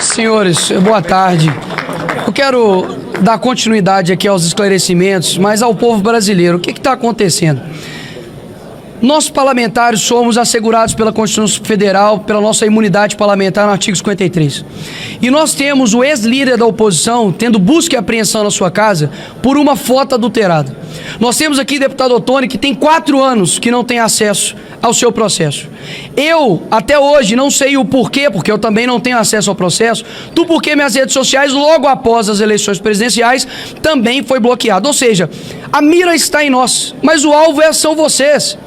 Senhores, boa tarde. Eu quero dar continuidade aqui aos esclarecimentos, mas ao povo brasileiro. O que está acontecendo? Nós parlamentares somos assegurados pela Constituição Federal, pela nossa imunidade parlamentar no artigo 53. E nós temos o ex-líder da oposição tendo busca e apreensão na sua casa por uma foto adulterada. Nós temos aqui o deputado Ottoni, que tem 4 anos que não tem acesso ao seu processo. Eu, até hoje, não sei o porquê, porque eu também não tenho acesso ao processo, do porquê minhas redes sociais, logo após as eleições presidenciais, também foi bloqueado. Ou seja, a mira está em nós, mas o alvo são vocês.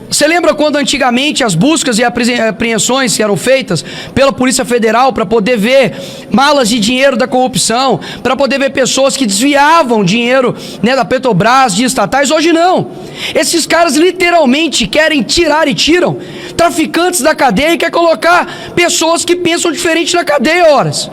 Você lembra quando antigamente as buscas e apreensões eram feitas pela Polícia Federal para poder ver malas de dinheiro da corrupção, para poder ver pessoas que desviavam dinheiro, né, da Petrobras, de estatais? Hoje não. Esses caras literalmente querem tirar e tiram traficantes da cadeia e quer colocar pessoas que pensam diferente na cadeia, horas.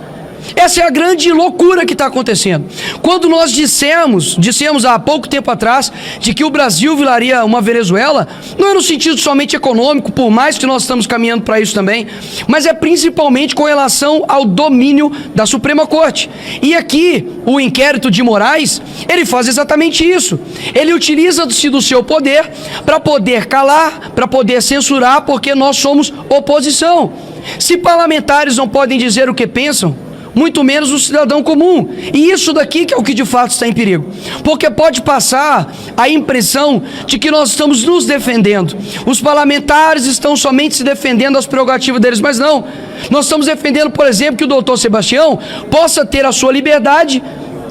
Essa é a grande loucura que está acontecendo. Quando nós dissemos há pouco tempo atrás de que o Brasil viraria uma Venezuela, não é no sentido somente econômico, por mais que nós estamos caminhando para isso também, mas é principalmente com relação ao domínio da Suprema Corte. E aqui, o inquérito de Moraes, ele faz exatamente isso. Ele utiliza-se do seu poder para poder calar, para poder censurar, porque nós somos oposição. Se parlamentares não podem dizer o que pensam, muito menos o cidadão comum. E isso daqui que é o que de fato está em perigo. Porque pode passar a impressão de que nós estamos nos defendendo. Os parlamentares estão somente se defendendo das prerrogativas deles, mas não. Nós estamos defendendo, por exemplo, que o doutor Sebastião possa ter a sua liberdade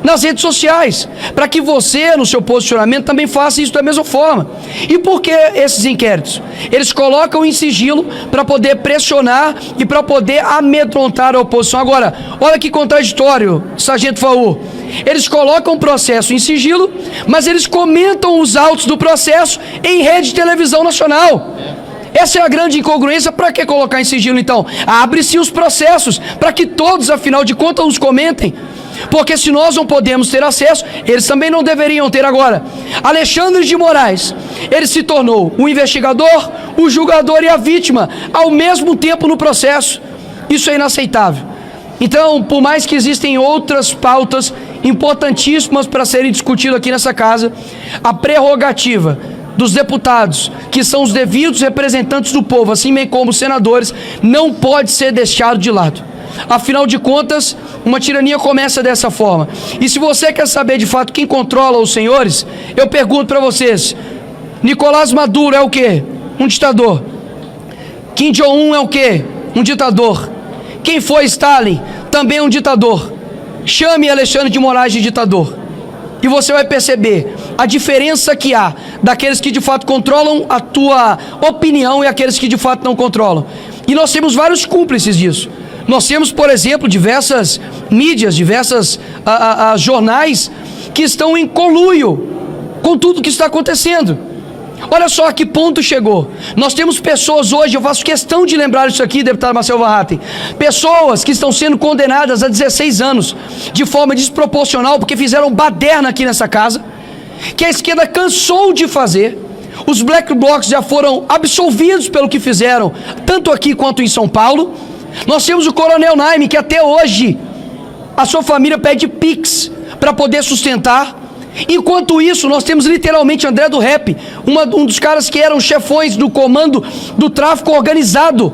nas redes sociais, para que você, no seu posicionamento, também faça isso da mesma forma. E por que esses inquéritos? Eles colocam em sigilo para poder pressionar e para poder amedrontar a oposição. Agora, olha que contraditório, Sargento Faur. Eles colocam o processo em sigilo, mas eles comentam os autos do processo em rede de televisão nacional. Essa é a grande incongruência. Para que colocar em sigilo, então? Abre-se os processos, para que todos, afinal de contas, os comentem. Porque se nós não podemos ter acesso, eles também não deveriam ter. Agora, Alexandre de Moraes, ele se tornou o investigador, o julgador e a vítima, ao mesmo tempo no processo. Isso é inaceitável. Então, por mais que existem outras pautas importantíssimas para serem discutidas aqui nessa casa, a prerrogativa dos deputados, que são os devidos representantes do povo, assim bem como os senadores, não pode ser deixado de lado. Afinal de contas, uma tirania começa dessa forma. E se você quer saber de fato quem controla os senhores, eu pergunto para vocês: Nicolás Maduro é o quê? Um ditador. Kim Jong-un é o quê? Um ditador. Quem foi Stalin? Também um ditador. Chame Alexandre de Moraes de ditador. E você vai perceber a diferença que há daqueles que de fato controlam a tua opinião e aqueles que de fato não controlam. E nós temos vários cúmplices disso. Nós temos, por exemplo, diversas mídias, diversas jornais que estão em conluio com tudo que está acontecendo. Olha só a que ponto chegou. Nós temos pessoas hoje, eu faço questão de lembrar isso aqui, deputado Marcel Van Hatten, pessoas que estão sendo condenadas a 16 anos de forma desproporcional porque fizeram baderna aqui nessa casa, que a esquerda cansou de fazer. Os black blocs já foram absolvidos pelo que fizeram, tanto aqui quanto em São Paulo. Nós temos o Coronel Naime, que até hoje a sua família pede Pix para poder sustentar. Enquanto isso, nós temos literalmente André do Rap, um dos caras que eram chefões do comando do tráfico organizado,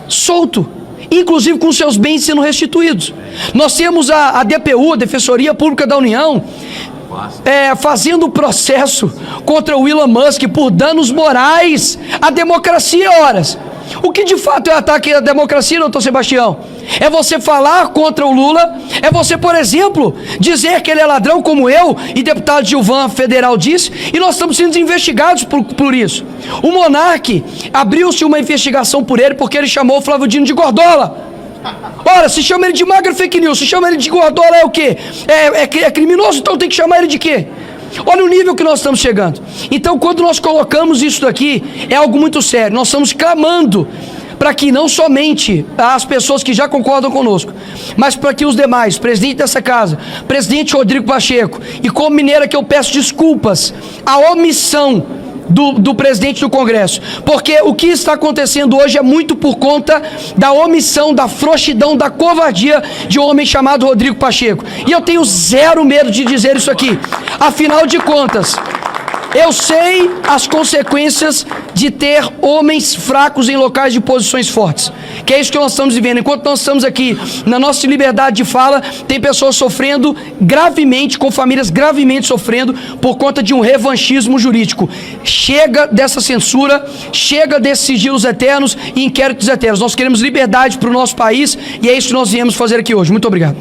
solto, inclusive com seus bens sendo restituídos. Nós temos a DPU, a Defensoria Pública da União, fazendo processo contra o Elon Musk por danos morais à democracia, horas. O que de fato é ataque à democracia, doutor Sebastião? É você falar contra o Lula, é você, por exemplo, dizer que ele é ladrão como eu e deputado Gilvan Federal disse, e nós estamos sendo investigados por isso. O Monark, abriu-se uma investigação por ele porque ele chamou o Flávio Dino de Gordola. Ora, se chama ele de magra fake news, se chama ele de Gordola é o quê? É criminoso, então tem que chamar ele de quê? Olha o nível que nós estamos chegando. Então, quando nós colocamos isso daqui, é algo muito sério. Nós estamos clamando para que não somente as pessoas que já concordam conosco, mas para que os demais, presidente dessa casa, presidente Rodrigo Pacheco, e como mineira que eu peço desculpas, a omissão do presidente do Congresso. Porque o que está acontecendo hoje é muito por conta da omissão, da frouxidão, da covardia de um homem chamado Rodrigo Pacheco. E eu tenho zero medo de dizer isso aqui. Afinal de contas, eu sei as consequências de ter homens fracos em locais de posições fortes. Que é isso que nós estamos vivendo. Enquanto nós estamos aqui na nossa liberdade de fala, tem pessoas sofrendo gravemente, com famílias gravemente sofrendo por conta de um revanchismo jurídico. Chega dessa censura, chega desses sigilos eternos e inquéritos eternos. Nós queremos liberdade para o nosso país e é isso que nós viemos fazer aqui hoje. Muito obrigado.